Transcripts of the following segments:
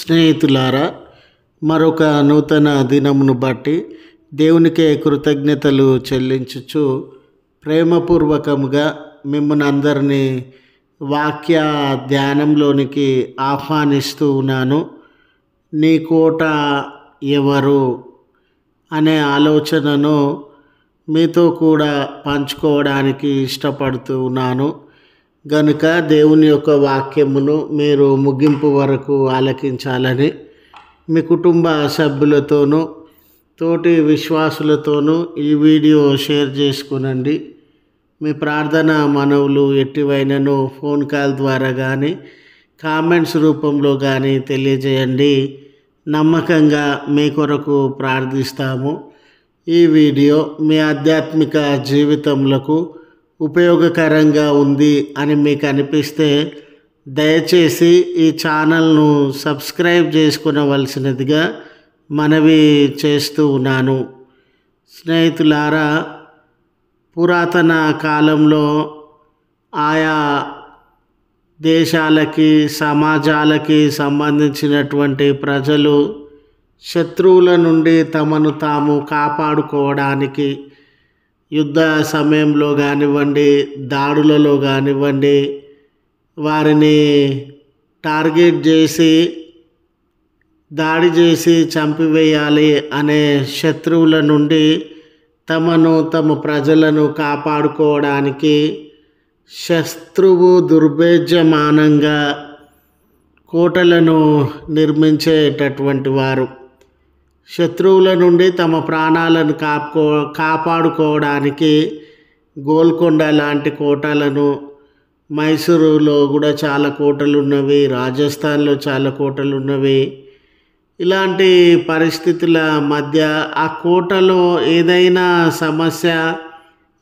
స్నేహితులారా, మరొక నూతన దినమును బట్టి దేవునికే కృతజ్ఞతలు చెల్లించుచు ప్రేమపూర్వకముగా మిమ్మల్ని అందరినీ వాక్య ధ్యానంలోనికి ఆహ్వానిస్తూ ఉన్నాను. నీ కోట ఎవరు అనే ఆలోచనను మీతో కూడా పంచుకోవడానికి ఇష్టపడుతూ ఉన్నాను. గనుక దేవుని యొక్క వాక్యమును మీరు ముగింపు వరకు ఆలకించాలని మీ కుటుంబ సభ్యులతోనూ తోటి విశ్వాసులతోనూ ఈ వీడియో షేర్ చేసుకునండి. మీ ప్రార్థన మనవులు ఎట్టివైనను ఫోన్ కాల్ ద్వారా కానీ కామెంట్స్ రూపంలో కానీ తెలియజేయండి. నమ్మకంగా మీ కొరకు ప్రార్థిస్తాము. ఈ వీడియో మీ ఆధ్యాత్మిక జీవితములకు ఉపయోగకరంగా ఉంది అని మీకు అనిపిస్తే దయచేసి ఈ ఛానల్ను సబ్స్క్రైబ్ చేసుకునవలసినదిగా మనవి చేస్తూ ఉన్నాను. స్నేహితులారా, పురాతన కాలంలో ఆయా దేశాలకి సమాజాలకి సంబంధించినటువంటి ప్రజలు శత్రువుల నుండి తమను తాము కాపాడుకోవడానికి యుద్ధ సమయంలో కానివ్వండి, దాడులలో కానివ్వండి, వారిని టార్గెట్ చేసి దాడి చేసి చంపివేయాలి అనే శత్రువుల నుండి తమ ప్రజలను కాపాడుకోవడానికి శత్రువు దుర్భేద్యమానంగా కోటలను నిర్మించేటటువంటి వారు. శత్రువుల నుండి తమ ప్రాణాలను కాపాడుకోవడానికి గోల్కొండ లాంటి కోటలను, మైసూరులో కూడా చాలా కోటలు ఉన్నవి, రాజస్థాన్లో చాలా కోటలు ఉన్నవి. ఇలాంటి పరిస్థితుల మధ్య ఆ కోటలో ఏదైనా సమస్య,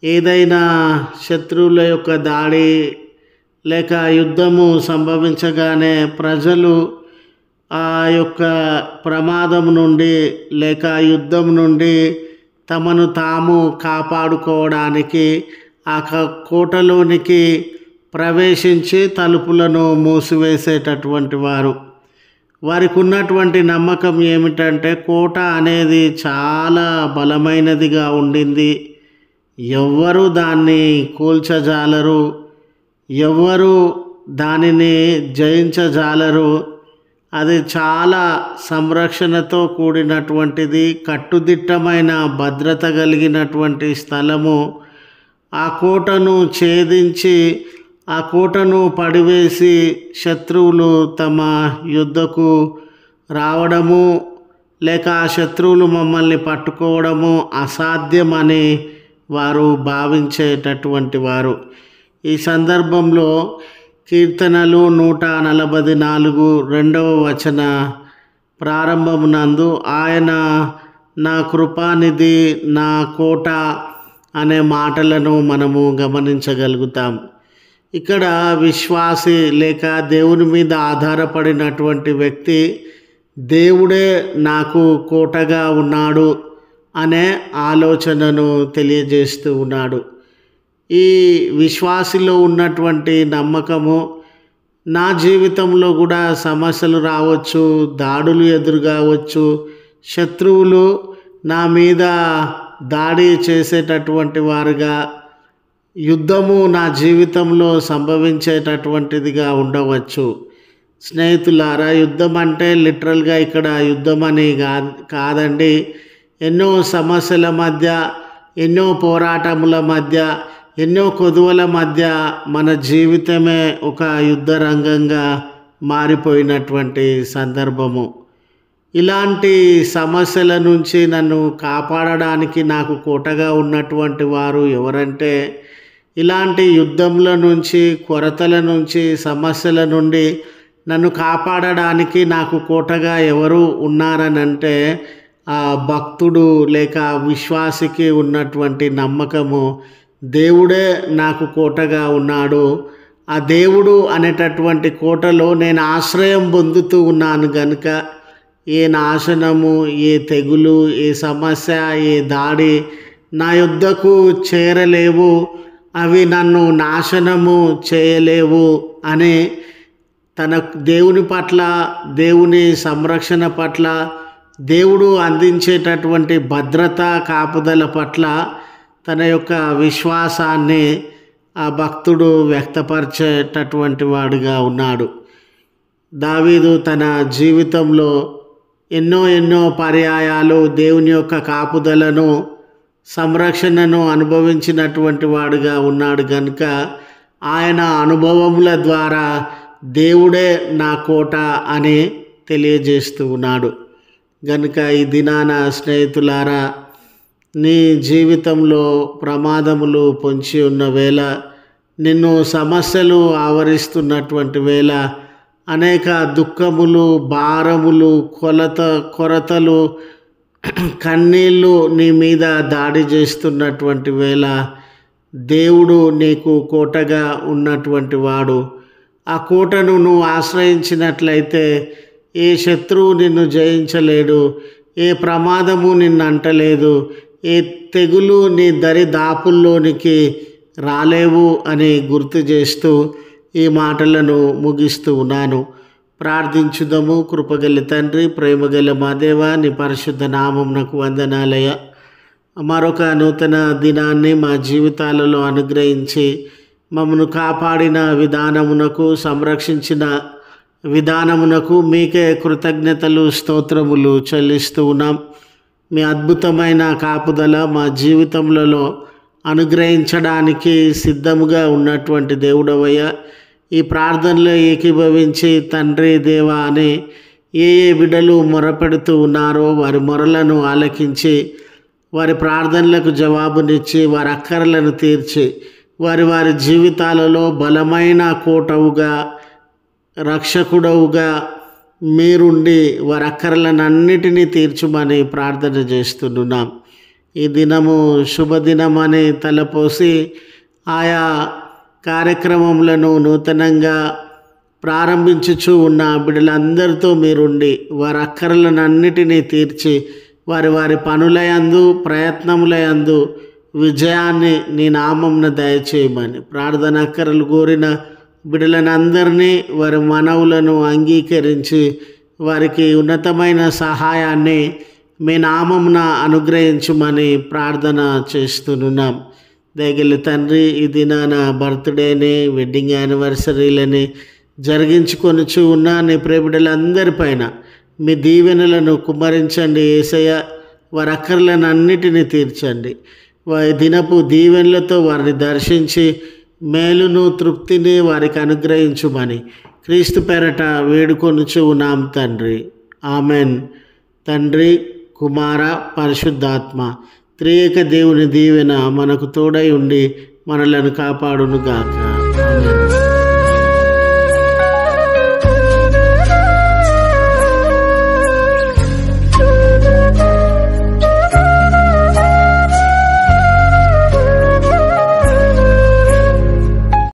ఏదైనా శత్రువుల యొక్క దాడి లేక యుద్ధము సంభవించగానే ప్రజలు ఆ యొక్క ప్రమాదం నుండి లేక యుద్ధం నుండి తమను తాము కాపాడుకోవడానికి ఆ కోటలోనికి ప్రవేశించి తలుపులను మూసివేసేటటువంటి వారు. వారికి ఉన్నటువంటి నమ్మకం ఏమిటంటే కోట అనేది చాలా బలమైనదిగా ఉండింది, ఎవ్వరూ దాన్ని కూల్చజాలరు, ఎవ్వరూ దానిని జయించజాలరు. అది చాలా సంరక్షణతో కూడినటువంటిది, కట్టుదిట్టమైన భద్రత కలిగినటువంటి స్థలము. ఆ కోటను ఛేదించి ఆ కోటను పడివేసి శత్రువులు తమ యుద్ధకు రావడము లేక ఆ శత్రువులు మమ్మల్ని పట్టుకోవడము అసాధ్యమని వారు భావించేటటువంటి వారు. ఈ సందర్భంలో కీర్తనలు 144 2వ వచన ప్రారంభమునందు ఆయన నా కృపానిధి, నా కోట అనే మాటలను మనము గమనించగలుగుతాం. ఇక్కడ విశ్వాసి లేక దేవుని మీద ఆధారపడినటువంటి వ్యక్తి దేవుడే నాకు కోటగా ఉన్నాడు అనే ఆలోచనను తెలియజేస్తూ ఉన్నాడు. ఈ విశ్వాసిలో ఉన్నటువంటి నమ్మకము నా జీవితంలో కూడా సమస్యలు రావచ్చు, దాడులు ఎదురుగావచ్చు, శత్రువులు నా మీద దాడి చేసేటటువంటి వారుగా, యుద్ధము నా జీవితంలో సంభవించేటటువంటిదిగా ఉండవచ్చు. స్నేహితులారా, యుద్ధం అంటే లిటరల్గా ఇక్కడ యుద్ధం అని కాదండి. ఎన్నో సమస్యల మధ్య, ఎన్నో పోరాటముల మధ్య, ఎన్నో కొదువల మధ్య మన జీవితమే ఒక యుద్ధ రంగంగా మారిపోయినటువంటి సందర్భము. ఇలాంటి సమస్యల నుంచి నన్ను కాపాడడానికి నాకు కోటగా ఉన్నటువంటి వారు ఎవరంటే, ఇలాంటి యుద్ధముల నుంచి, కొరతల నుంచి, సమస్యల నుండి నన్ను కాపాడడానికి నాకు కోటగా ఎవరు ఉన్నారనంటే ఆ భక్తుడు లేక విశ్వాసికి ఉన్నటువంటి నమ్మకము దేవుడే నాకు కోటగా ఉన్నాడు. ఆ దేవుడు అనేటటువంటి కోటలో నేను ఆశ్రయం పొందుతూ ఉన్నాను గనుక ఏ నాశనము, ఏ తెగులు, ఏ సమస్య, ఏ దాడి నా యొద్దకు చేరలేవు, అవి నన్ను నాశనము చేయలేవు అనే తన దేవుని పట్ల, దేవుని సంరక్షణ పట్ల, దేవుడు అందించేటటువంటి భద్రత కాపుదల పట్ల తన యొక్క విశ్వాసాన్ని ఆ భక్తుడు వ్యక్తపరిచేటటువంటి వాడుగా ఉన్నాడు. దావీదు తన జీవితంలో ఎన్నో పర్యాయాలు దేవుని యొక్క కాపుదలను, సంరక్షణను అనుభవించినటువంటి వాడుగా ఉన్నాడు కనుక ఆయన అనుభవముల ద్వారా దేవుడే నా కోట అని తెలియజేస్తూ ఉన్నాడు. కనుక ఈ దినాన స్నేహితులారా, నీ జీవితంలో ప్రమాదములు పొంచి ఉన్న వేళ, నిన్ను సమస్యలు ఆవరిస్తున్నటువంటి వేళ, అనేక దుఃఖములు, భారములు, కొరతలు, కన్నీళ్ళు నీ మీద దాడి చేస్తున్నటువంటి వేళ, దేవుడు నీకు కోటగా ఉన్నటువంటి వాడు. ఆ కోటను నువ్వు ఆశ్రయించినట్లయితే ఏ శత్రువు నిన్ను జయించలేడు, ఏ ప్రమాదము నిన్ను అంటలేదు, ఏ తెగులు నీ దరిదాపుల్లోనికి రాలేవు అని గుర్తు చేస్తూ ఈ మాటలను ముగిస్తూ ఉన్నాను. ప్రార్థించుదము. కృపగల తండ్రి, ప్రేమగల మా దేవా, నీ పరిశుద్ధ నామమునకు వందనాలయ. మరొక నూతన దినాన్ని మా జీవితాలలో అనుగ్రహించి మమ్మను కాపాడిన విధానమునకు, సంరక్షించిన విధానమునకు మీకే కృతజ్ఞతలు, స్తోత్రములు చెల్లిస్తూ ఉన్నాం. మీ అద్భుతమైన కాపుదల మా జీవితములలో అనుగ్రహించడానికి సిద్ధముగా ఉన్నటువంటి దేవుడవయ్య, ఈ ప్రార్థనలో ఏకీభవించి తండ్రి దేవా అని ఏ బిడ్డలు మొరపెడుతూ ఉన్నారో వారి మొరలను ఆలకించి, వారి ప్రార్థనలకు జవాబునిచ్చి, వారి అక్కరలను తీర్చి, వారి జీవితాలలో బలమైన కోటవుగా, రక్షకుడవుగా మీరుండి వారి అక్కరలనన్నిటినీ తీర్చుమని ప్రార్థన చేస్తున్నాం. ఈ దినము శుభదినమని తలపోసి ఆయా కార్యక్రమములను నూతనంగా ప్రారంభించుచూ ఉన్న బిడ్డలందరితో మీరుండి వారి అక్కరలనన్నిటినీ తీర్చి వారి పనులయందు, ప్రయత్నములయందు విజయాన్ని నీ నామమున దయచేయమని ప్రార్థన అక్కరలు కోరిన బిడ్డలందరినీ వారి మనవులను అంగీకరించి వారికి ఉన్నతమైన సహాయాన్ని మీ నామమున అనుగ్రహించమని ప్రార్థన చేస్తున్నాం. దయగల తండ్రి, ఈ దినాన బర్త్డేని, వెడ్డింగ్ యానివర్సరీలని జరిగించుకొనుచు ఉన్న నీ ప్రియబిడ్డలందరిపైన మీ దీవెనలను కుమ్మరించండి యేసయ్య. వారి అక్కర్లను అన్నిటినీ తీర్చండి. వారి దినపు దీవెనలతో వారిని దర్శించి మేలును, తృప్తిని వారికి అనుగ్రహించుమని క్రీస్తు పేరట వేడుకొనుచు ఉన్నాం తండ్రి. ఆమెన్. తండ్రి, కుమార, పరిశుద్ధాత్మ త్రియేక దేవుని దీవెన మనకు తోడై ఉండి మనలను కాపాడునుగాక.